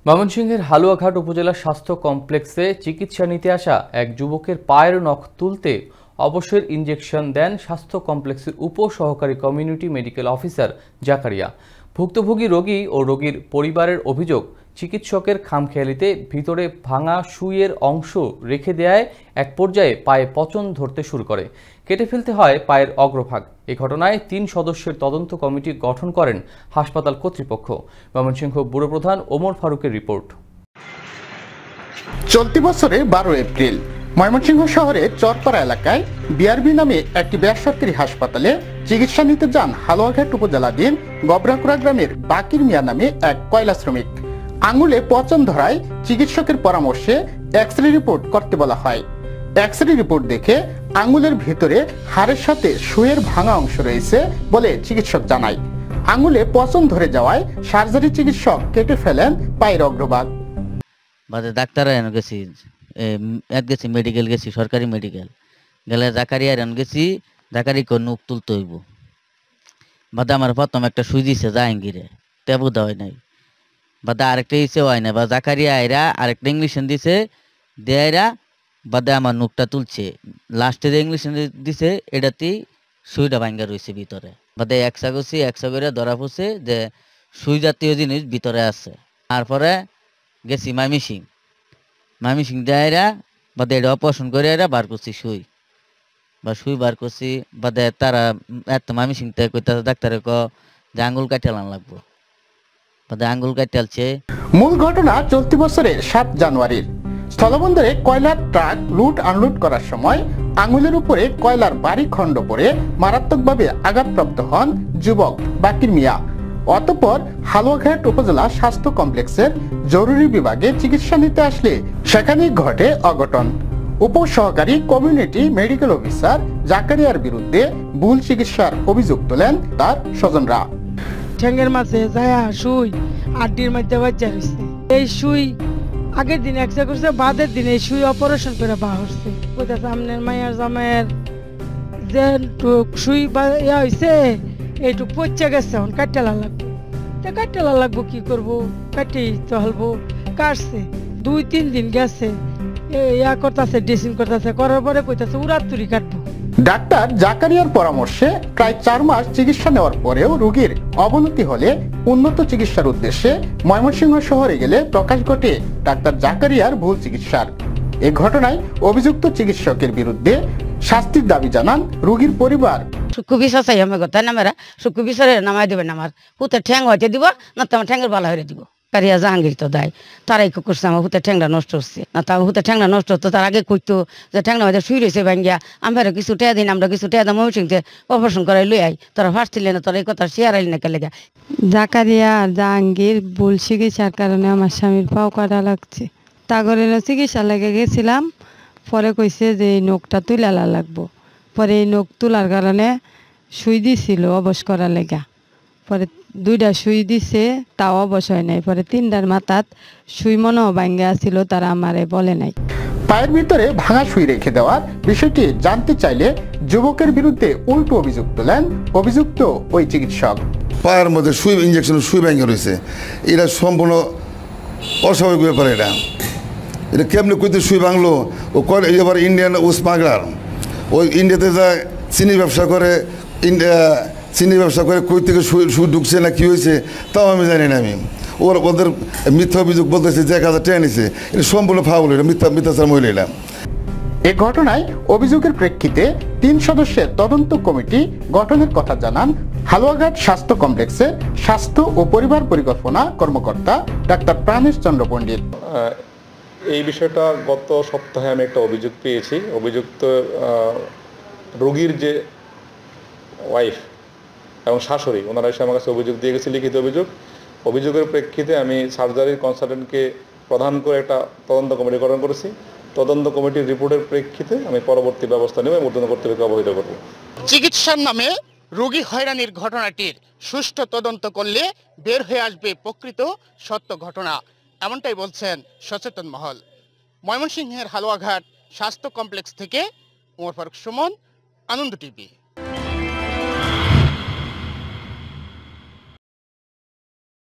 ময়মনসিংহের হালুয়াঘাট উপজেলা স্বাস্থ্য কমপ্লেক্সে চিকিৎসা নিতে আসা এক যুবকের পায়ের নখ তুলতে অবশ্যই ইনজেকশন দেন স্বাস্থ্য কমপ্লেক্সের উপসহকারী কমিউনিটি মেডিকেল অফিসার জাকারিয়া। ভুক্তভোগী রোগী ও রোগীর পরিবারের অভিযোগ, চিকিৎসকের খামখেয়ালিতে ভিতরে ভাঙা সুইয়ের অংশ রেখে দেয়ায় এক পর্যায়ে পায়ে পচন ধরতে শুরু করে, কেটে ফেলতে হয় পায়ের অগ্রভাগ। এ ঘটনায় ৩ সদস্যের তদন্ত কমিটি গঠন করেন হাসপাতাল কর্তৃপক্ষ। ময়মনসিংহ ব্যুরো প্রধান ওমর ফারুকের রিপোর্ট। চলতি বছরের ১২ এপ্রিল ময়মনসিংহ শহরের চরপাড়া এলাকায় বিআরবি নামে একটি বেসরকারি হাসপাতালে চিকিৎসা নিতে যান হালুয়াঘাট উপজেলাধীন গবরাকুড়া গ্রামের বাকির মিয়া নামে এক কয়লা শ্রমিক। আঙুলে পচন ধরায় চিকিৎসকের পরামর্শে এক্স-রে রিপোর্ট করতে বলা হয়। এক্স-রে রিপোর্ট দেখে আঙুলের ভিতরে হাড়ের সাথে সুইয়ের ভাঙা অংশ রয়েছে বলে চিকিৎসক জানায়। আঙুলে পচন ধরে যাওয়ায় সার্জারি চিকিৎসক কেটে ফেলেন পায়ের অগ্রভাগ। ডাক্তার গেছি মেডিকেল গেছি, সরকারি মেডিকেল গেলে জাকারিয়া গেছি, জাকারি নুক তুলতে হইব। বাদে আমার প্রথম একটা সুই দিছে জাহাঙ্গীরে, তেবু দেওয়াই নাই। বাদে আরেকটা ইসে হয় না, বা জাকারিয়া আইরা আরেকটা ইংলিশন দিছে, দেয়রা বাদে আমার নুকটা তুলছে। লাস্টে যে ইংলিশন দিছে এটাতেই সুইটা ভাঙ্গা রয়েছে ভিতরে। বাদে একসা করছি, একসা করে ধরা পড়ছে যে সুই জাতীয় জিনিস ভিতরে আছে। তারপরে গেছি মাইমিসিং দেয়রা বাদে এটা অপারেশন করে এরা বার করছি সুই বার করছি। বাদে তারা এত মাইমিসিং থেকে কইতাছে ডাক্তারে যে আঙ্গুল কাটালান লাগবো, বাদে আঙ্গুল কাটালছে। মূল ঘটনা চলতি বছরের ৭ জানুয়ারির স্থলবন্দরে কয়লার ট্রাক লুট আনলোড করার সময় আঙুলের উপরে কয়লার বাড়ি খণ্ড পড়ে মারাত্মকভাবে আঘাতপ্রাপ্ত হন যুবক বাকির মিয়া। অতঃপর হালুয়াঘাট উপজেলা স্বাস্থ্য কমপ্লেক্সের জরুরি বিভাগে চিকিৎসা নিতে আসলে সেখানেই ঘটে অঘটন। উপসহকারী কমিউনিটি মেডিকেল অফিসার জাকারিয়ার বিরুদ্ধে ভুল চিকিৎসার অভিযোগ তোলেন তার স্বজনরা। ঠ্যাঙ্গের মাঝে যায়া সুই আড্ডির মধ্যে বাচ্চা রয়েছে। এই সুই আগের দিন এক্সরে করছে, বাদের দিন এই সুই অপারেশন করে বার হচ্ছে। কোথায় সামনের মায়ের জামাইয়ের যে সুই ইয়া হয়েছে এইটুক পচে গেছে, এখন কাটেলা লাগবো। তা কাটেলা লাগবো কি করবো, কাটেই চলবো। কাটছে ২-৩ দিন গেছে, ইয়া করতেছে, ড্রেসিং করতেছে, করার পরে কইতাছে উড়াতুরি কাটবো। ডাক্তার জাকারিয়ার পরামর্শে প্রায় ৪ মাস চিকিৎসা নেওয়ার পরেও রোগীর অবনতি হলে উন্নত চিকিৎসার উদ্দেশ্যে ময়মনসিংহ শহরে গেলে প্রকাশ ঘটে ডাক্তার জাকারিয়ার ভুল চিকিৎসার। এ ঘটনায় অভিযুক্ত চিকিৎসকের বিরুদ্ধে শাস্তির দাবি জানান রোগীর পরিবার। সুকুবিসা চাই আমার কথা নামেরা সুকুবিসারে নামাই দেবেন, আমার হুতে ঠ্যাং হইতে দিব না, তো আমার ঠ্যাঙ্গের বালা হয়ে দিব। কারিয়া জাহাঙ্গীর তো দেয়, তারাই করছে আমার হুতে ঠ্যাংটা নষ্ট হচ্ছে না। তা হুতে ঠ্যাংটা নষ্ট হতো, তার আগে কইতো যে ঠ্যাংটা হয়তো শুই রয়েছে ভাঙ্গিয়া, আমরা কিছু টেয়া দিন, আমরা কিছু টেয়া দাম ময়মনসিংহে অপারেশন করাই লই আই। তোরা ফার্স্ট ছিলেন না, তোরা এই কথা শেয়ার আইলি না কেলে। জাকারিয়া আর জাহাঙ্গীর ভুল চিকিৎসার কারণে আমার স্বামীর পাও কাটা লাগছে। তাগরে চিকিৎসা লেগে গেছিলাম, পরে কইছে যে এই নখটা তুলা লাগবো। পরে এই নখ তোলার কারণে সুই দিছিল অবশ করার লেগা। পরে 2টা সুই দিছে, তাও অবশ হয় নাই। পরে 3টার মাথাত সুই মনে ভাঙ্গে আসছিল, তারা আমারে বলে নাই। পায়ের ভিতরে ভাঙা সুই রেখে দেওয়ার বিষয়টি জানতে চাইলে যুবকের বিরুদ্ধে উল্টো অভিযোগ তোলেন অভিযুক্ত ওই চিকিৎসক। পায়ের মধ্যে সুই ইঞ্জেকশন সুই ভেঙে রয়েছে, এটা সম্পূর্ণ অস্বাভাবিক ব্যাপার। এটা কেমনি কইতে সুই ভাঙলো? ও এবার ইন্ডিয়ান ও স্মাগলার, ওই ইন্ডিয়াতে যায় চিনি ব্যবসা করে, চিনি ব্যবসা করে কই থেকে সুই ঢুকছে না কি হয়েছে তাও আমি জানি না। আমি ওদের মিথ্যা অভিযোগ বলতেছে যে ১,০০০ টাকা নিছে, এটা সম্পূর্ণ ফাউল, এটা মিথ্যাচার মহিলা। এ ঘটনায় অভিযোগের প্রেক্ষিতে ৩ সদস্যের তদন্ত কমিটি গঠনের কথা জানান হালুয়াঘাট স্বাস্থ্য কমপ্লেক্সের স্বাস্থ্য ও পরিবার পরিকল্পনা কর্মকর্তা ডাক্তার প্রাণেশ চন্দ্র পণ্ডিত। এই বিষয়টা গত সপ্তাহে আমি একটা অভিযোগ পেয়েছি। অভিযুক্ত রোগীর যে ওয়াইফ এবং শাশুড়ি, ওনারা এসে আমার কাছে অভিযোগ দিয়ে গেছে, লিখিত অভিযোগের প্রেক্ষিতে আমি সার্জারির কনসালটেন্টকে প্রধান করে একটা তদন্ত কমিটি গঠন করেছি। তদন্ত কমিটির রিপোর্টের প্রেক্ষিতে আমি পরবর্তী ব্যবস্থা নেব এবং ঊর্ধ্বতন কর্তৃপক্ষকে অবহিত করব। চিকিৎসার নামে রোগী হয়রানির ঘটনাটির সুষ্ঠু তদন্ত করলে বের হয়ে আসবে প্রকৃত সত্য ঘটনা, এমনটাই বলছেন সচেতন মহল। ময়মনসিংহের হালুয়াঘাট স্বাস্থ্য কমপ্লেক্স থেকে ওমর ফারুক সুমন, আনন্দ টিভি।